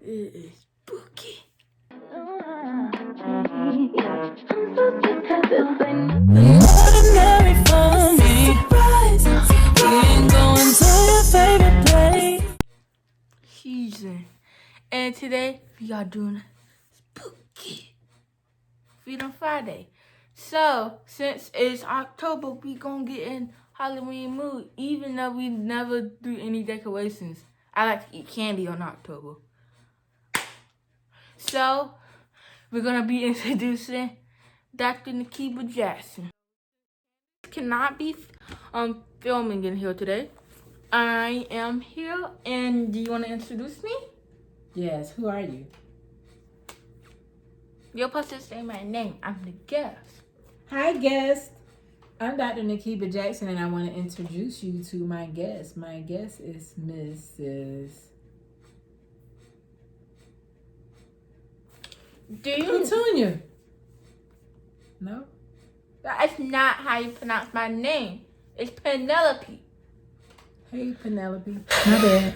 It is spooky. Ordinary for me. We ain't going to your favorite place. Season. And today we are doing spooky Freedom Friday. So since it's October, we gonna get in Halloween mood, even though we never do any decorations. I like to eat candy on October. So we're gonna be introducing Dr. Nakiba Jackson. Cannot be filming in here today. I am here, and do you want to introduce me? Yes, who are you? You're supposed to say my name. I'm the guest. Hi, guest. I'm Dr. Nakiba Jackson, and I want to introduce you to my guest. My guest is Mrs. Petunia. No? That's not how you pronounce my name. It's Penelope. Hey, Penelope. My bad.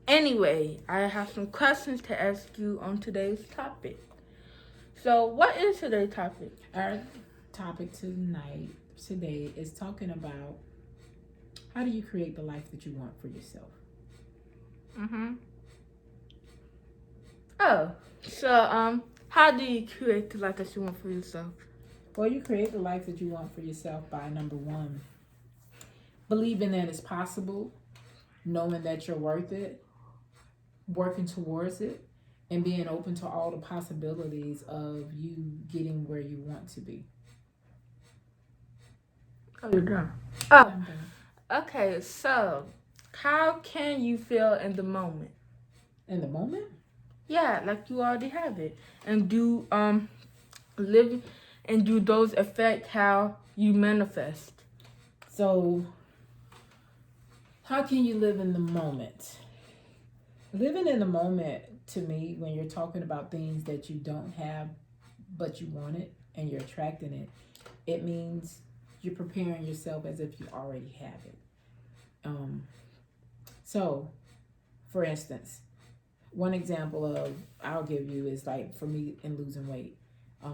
Anyway, I have some questions to ask you on today's topic. So, what is today's topic? Our topic today is talking about how do you create the life that you want for yourself? Oh, so how do you create the life that you want for yourself? Well, you create the life that you want for yourself by, number one, believing that it's possible, knowing that you're worth it, working towards it, and being open to all the possibilities of you getting where you want to be. Oh, you're done. Oh, okay. So, how can you feel in the moment? In the moment? Yeah, like you already have it, and do live, and do those affect how you manifest? So, how can you live in the moment? Living in the moment, to me, when you're talking about things that you don't have, but you want it and you're attracting it, it means you're preparing yourself as if you already have it. So, for instance, one example I'll give you is like for me in losing weight. I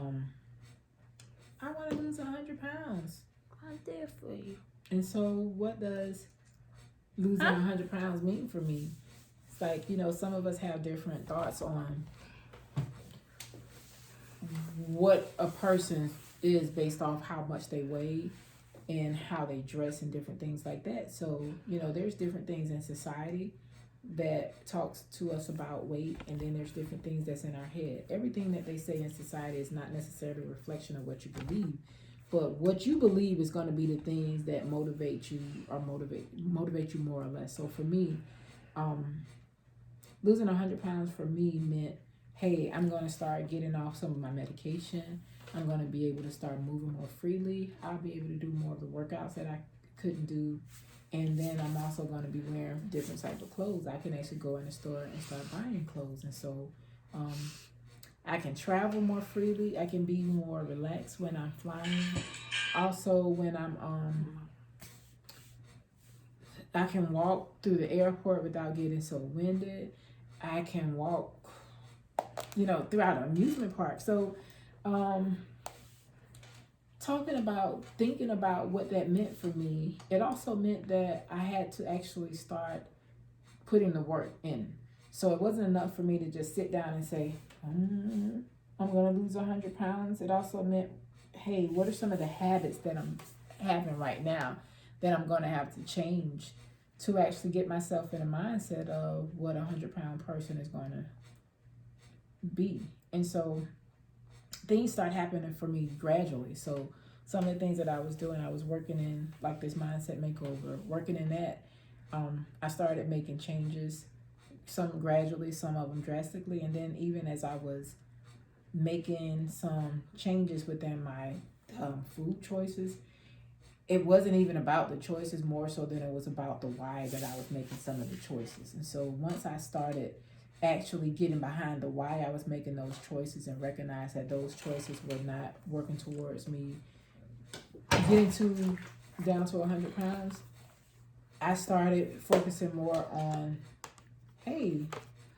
want to lose 100 pounds. I'm there for you. And so, what does losing 100 pounds mean for me? It's like, some of us have different thoughts on what a person is based off how much they weigh and how they dress and different things like that. So, there's different things in society that talks to us about weight, and then there's different things that's in our head. Everything that they say in society is not necessarily a reflection of what you believe, but what you believe is going to be the things that motivate you or motivate you more or less. So for me, losing 100 pounds for me meant, hey, I'm going to start getting off some of my medication. I'm going to be able to start moving more freely. I'll be able to do more of the workouts that I couldn't do. And then I'm also going to be wearing different types of clothes. I can actually go in the store and start buying clothes. And so I can travel more freely. I can be more relaxed when I'm flying. Also, when I can walk through the airport without getting so winded. I can walk, throughout an amusement park. So, thinking about what that meant for me, it also meant that I had to actually start putting the work in. So it wasn't enough for me to just sit down and say, I'm going to lose 100 pounds. It also meant, hey, what are some of the habits that I'm having right now that I'm going to have to change to actually get myself in a mindset of what a 100-pound person is going to be. And so things start happening for me gradually. So some of the things that I was doing, I was working in like this mindset makeover, working in that. I started making changes, some gradually, some of them drastically. And then even as I was making some changes within my food choices, it wasn't even about the choices more so than it was about the why that I was making some of the choices. And so once I started actually getting behind the why I was making those choices and recognized that those choices were not working towards me getting down to 100 pounds, I started focusing more on, hey,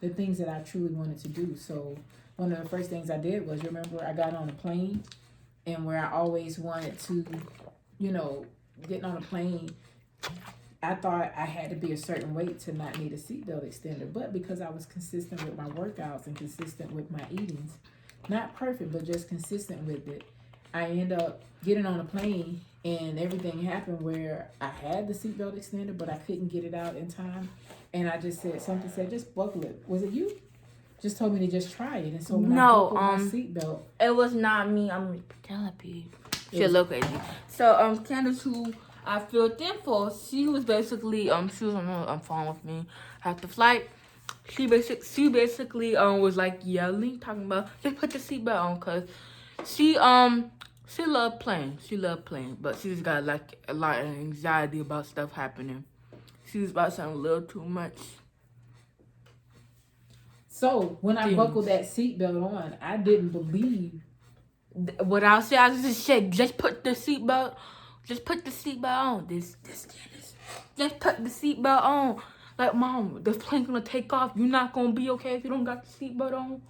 the things that I truly wanted to do. So one of the first things I did was, remember, I got on a plane, and where I always wanted to, getting on a plane, I thought I had to be a certain weight to not need a seatbelt extender. But because I was consistent with my workouts and consistent with my eatings, not perfect, but just consistent with it, I end up getting on a plane, and everything happened where I had the seatbelt extender, but I couldn't get it out in time. And I just said, something said, just buckle it. Was it you? Just told me to just try it. And so when I buckled my seatbelt. It was not me. I'm telling people. She look crazy. So, Candace, who I feel thankful, she was basically, she was on the phone with me at the flight. She basically was like yelling, talking about, just put the seatbelt on, cause she loved playing. She loved playing, but she just got like a lot of anxiety about stuff happening. She was about something a little too much. So when I buckled that seatbelt on, I didn't believe what I said. I just said, just put the seatbelt on. This Candace, just put the seatbelt on. Like, Mom, the plane's gonna take off. You're not gonna be okay if you don't got the seatbelt on.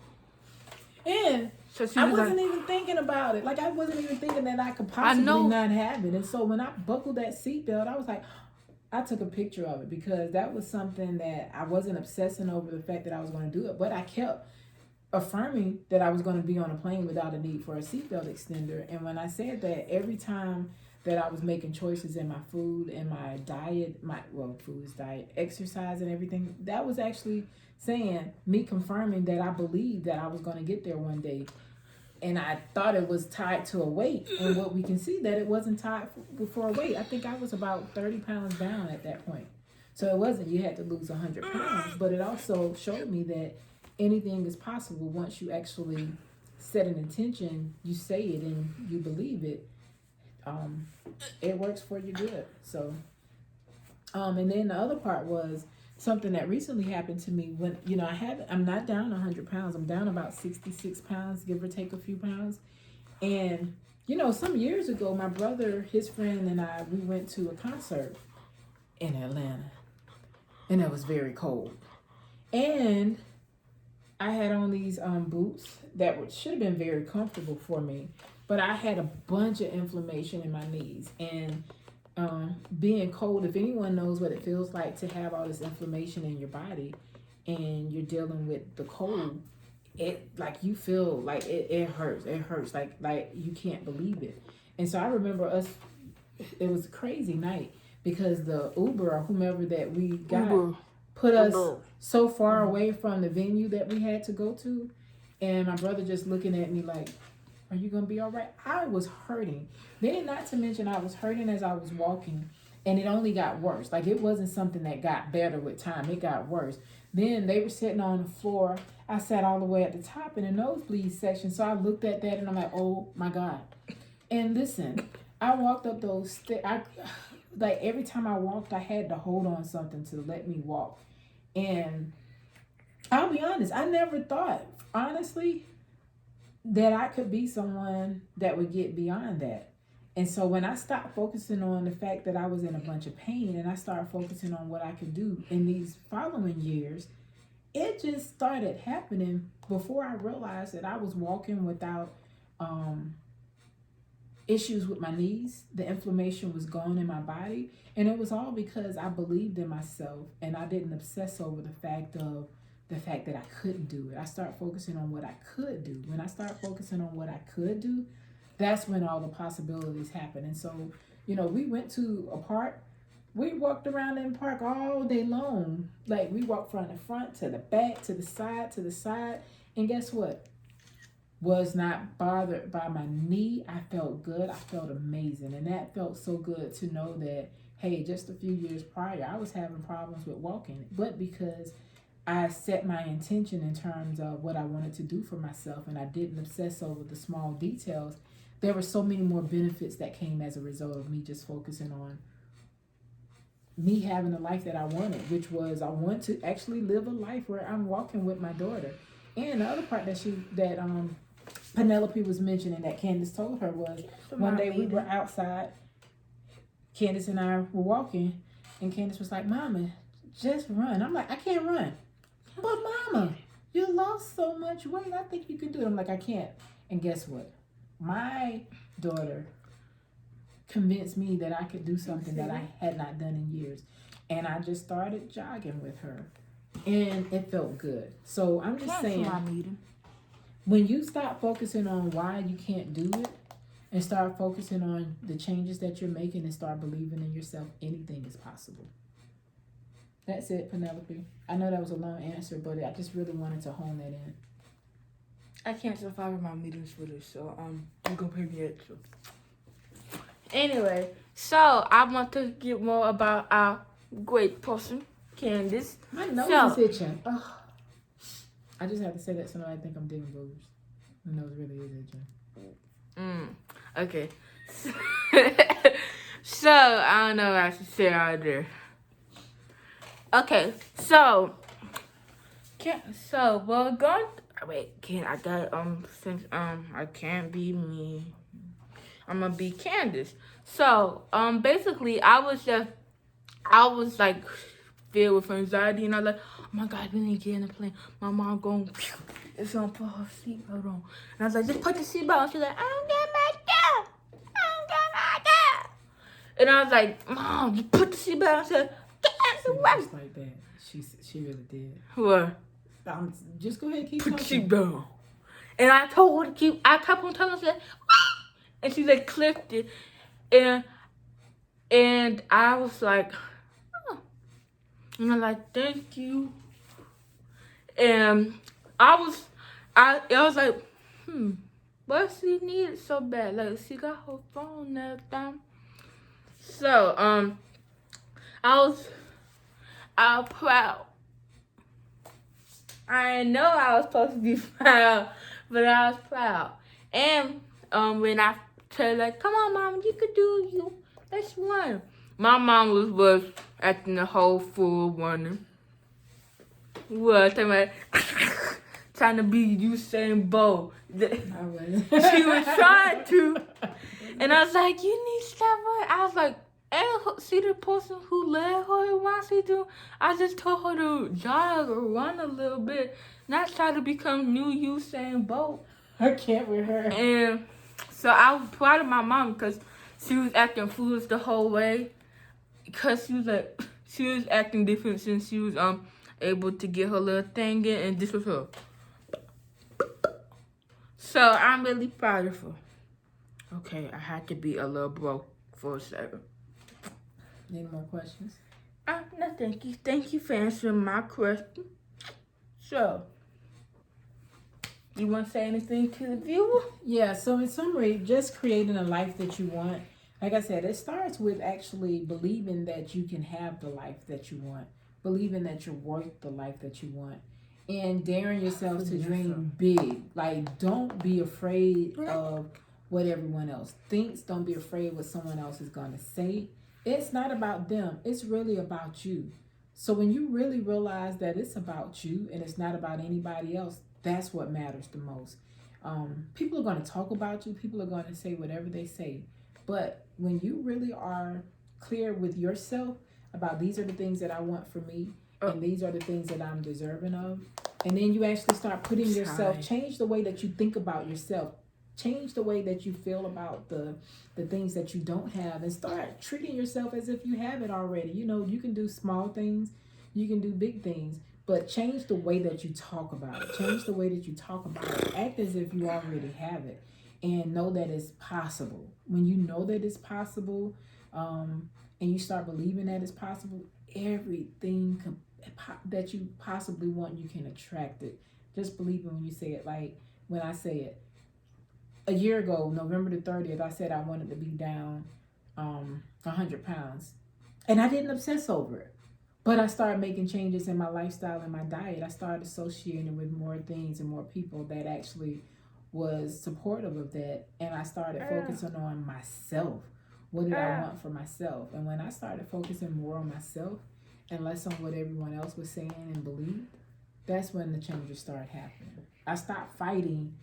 And so I wasn't even thinking about it. Like, I wasn't even thinking that I could possibly not have it. And so when I buckled that seatbelt, I was like, I took a picture of it, because that was something that I wasn't obsessing over the fact that I was going to do it. But I kept affirming that I was going to be on a plane without a need for a seatbelt extender. And when I said that, every time that I was making choices in my food and my diet, food is diet, exercise and everything, that was actually saying, me confirming that I believed that I was going to get there one day. And I thought it was tied to a weight. And what we can see that it wasn't tied for a weight. I think I was about 30 pounds down at that point. So it wasn't you had to lose 100 pounds. But it also showed me that anything is possible once you actually set an intention, you say it and you believe it. It works for your good. So, and then the other part was something that recently happened to me when, I'm not down 100 pounds. I'm down about 66 pounds, give or take a few pounds. And, some years ago, my brother, his friend, and I, we went to a concert in Atlanta. And it was very cold. And I had on these boots that should have been very comfortable for me. But I had a bunch of inflammation in my knees. And being cold, if anyone knows what it feels like to have all this inflammation in your body and you're dealing with the cold, it like you feel like it hurts. It hurts like you can't believe it. And so I remember it was a crazy night because the Uber or whomever that we got put us so far away from the venue that we had to go to. And my brother just looking at me like, are you going to be all right? I was hurting. Then, not to mention, I was hurting as I was walking, and it only got worse. Like, it wasn't something that got better with time. It got worse. Then, they were sitting on the floor. I sat all the way at the top in the nosebleed section, so I looked at that, and I'm like, oh, my God. And listen, I walked up those stairs. Like, every time I walked, I had to hold on something to let me walk. And I'll be honest, I never thought, honestly, that I could be someone that would get beyond that. And so when I stopped focusing on the fact that I was in a bunch of pain and I started focusing on what I could do in these following years, it just started happening before I realized that I was walking without issues with my knees. The inflammation was gone in my body. And it was all because I believed in myself and I didn't obsess over the fact that I couldn't do it. I started focusing on what I could do. When I start focusing on what I could do, that's when all the possibilities happen. And so, we went to a park. We walked around in the park all day long. Like, we walked from the front to the back, to the side. And guess what? Was not bothered by my knee. I felt good. I felt amazing. And that felt so good to know that, hey, just a few years prior, I was having problems with walking. But because I set my intention in terms of what I wanted to do for myself and I didn't obsess over the small details, there were so many more benefits that came as a result of me just focusing on me having the life that I wanted, which was I want to actually live a life where I'm walking with my daughter. And the other part that Penelope was mentioning that Candace told her was one day we were outside, Candace and I were walking, and Candace was like, Mama, just run. I'm like, I can't run. But mama, you lost so much weight. I think you can do it. I'm like, I can't. And guess what? My daughter convinced me that I could do something that I had not done in years. And I just started jogging with her. And it felt good. So I'm just saying, when you stop focusing on why you can't do it and start focusing on the changes that you're making and start believing in yourself, anything is possible. That's it, Penelope. I know that was a long answer, but I just really wanted to hone that in. I can't survive my meetings for this, so you're gonna pay me extra. Anyway, so I want to get more about our great person, Candace. My nose is itching. Ugh. I just have to say that so nobody think I'm digging boogers. My nose really is itching. Okay. So I don't know what I should say out there. Okay, so we're going. Wait, I got since I can't be me. I'm gonna be Candace. So basically I was like filled with anxiety, and I was like, oh my God, we need to get in the plane. My mom going, it's gonna put her seatbelt on, and I was like, just put the seatbelt on. She's like, I don't get my job. And I was like, Mom, just put the seatbelt on. She said, Just like that. She really did. What? Just go ahead and keep Put the talking. seatbelt on. And I told her to keep. I kept on telling her, said, and she like clicked it, and I was like, oh. And I'm like, thank you. And I was like, what she needed so bad? Like she got her phone and everything. So I was proud. I know I was supposed to be proud, but I was proud. And when I said like, come on, Mom, you could do you. Let's run. My mom was acting the whole fool running. Was trying to be Usain Bolt. She was trying to, and I was like, you need to stop running. I was like, and see the person who led her what she do. I just told her to jog or run a little bit, not try to become new Usain Bolt. I can't with her. And so I was proud of my mom because she was acting foolish the whole way. Because she was acting different since she was able to get her little thing in, and this was her. So I'm really proud of her. Okay, I had to be a little broke for a second. Any more questions? No, thank you. Thank you for answering my question. So, you want to say anything to the viewer? Yeah, so in summary, just creating a life that you want. Like I said, it starts with actually believing that you can have the life that you want. Believing that you're worth the life that you want. And daring yourself to dream big. Like, don't be afraid of what everyone else thinks. Don't be afraid what someone else is going to say. It's not about them. It's really about you. So when you really realize that it's about you and it's not about anybody else, that's what matters the most. People are going to talk about you. People are going to say whatever they say. But when you really are clear with yourself about these are the things that I want for me and these are the things that I'm deserving of, and then you actually start putting yourself, change the way that you think about yourself. Change the way that you feel about the things that you don't have, and start treating yourself as if you have it already. You know, you can do small things, you can do big things, but change the way that you talk about it. Change the way that you talk about it. Act as if you already have it, and know that it's possible. When you know that it's possible, and you start believing that it's possible, everything that you possibly want, you can attract it. Just believe it when you say it. Like when I say it. A year ago, November the 30th, I said I wanted to be down 100 pounds. And I didn't obsess over it. But I started making changes in my lifestyle and my diet. I started associating with more things and more people that actually was supportive of that. And I started focusing on myself. What did I want for myself? And when I started focusing more on myself and less on what everyone else was saying and believed, that's when the changes started happening. I stopped fighting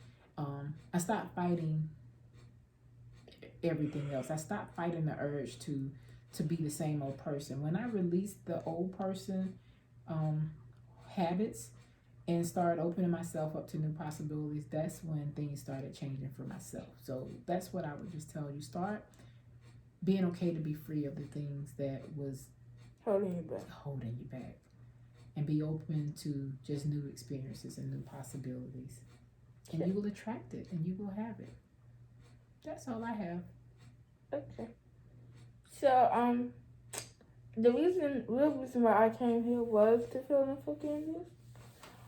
everything else. I stopped fighting the urge to be the same old person. When I released the old person habits and started opening myself up to new possibilities, that's when things started changing for myself. So that's what I would just tell you. Start being okay to be free of the things that was Holding you back. And be open to just new experiences and new possibilities. And you will attract it and you will have it. That's all I have. Okay. So, the real reason why I came here was to fill in for Candace.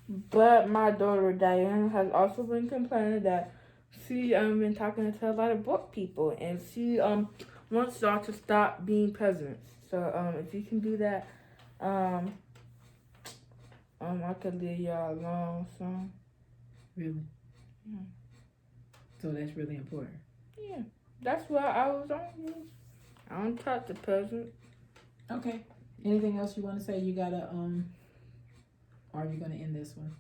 But my daughter Diana has also been complaining that she been talking to a lot of book people, and she wants y'all to stop being presidents. So if you can do that, I could leave y'all alone. So Really? Yeah. So that's really important. Yeah, that's why I was on. I don't touch the president. Okay. Anything else you want to say? You gotta or are you gonna end this one?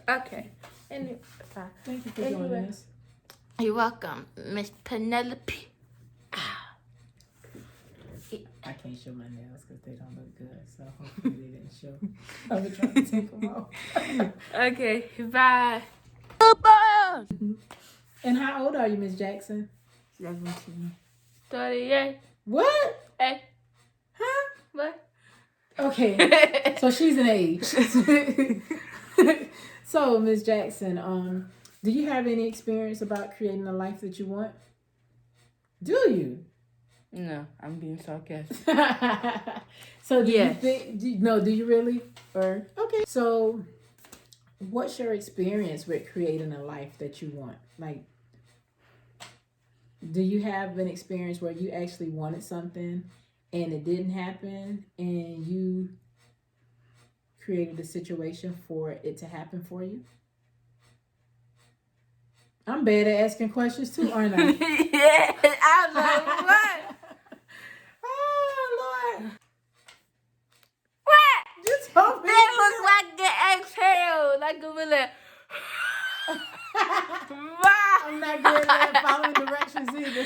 Okay. Thank you for joining us. You're welcome, Miss Penelope. I can't show my nails because they don't look good, so hopefully they didn't show. I was trying to take them off. Okay, bye. And how old are you, Miss Jackson? 17. 38. What? Hey. Huh? What? Okay. So she's an age. So, Miss Jackson, do you have any experience about creating the life that you want? Do you? No, I'm being sarcastic. So do Yes. you think? Do you really? Or okay. So, what's your experience with creating a life that you want? Like, do you have an experience where you actually wanted something and it didn't happen, and you created a situation for it to happen for you? I'm bad at asking questions too, aren't I? Yeah, I was like, what? Oh Lord! What? You told me. That looks like the exhale, like a really. I'm not good at following directions either.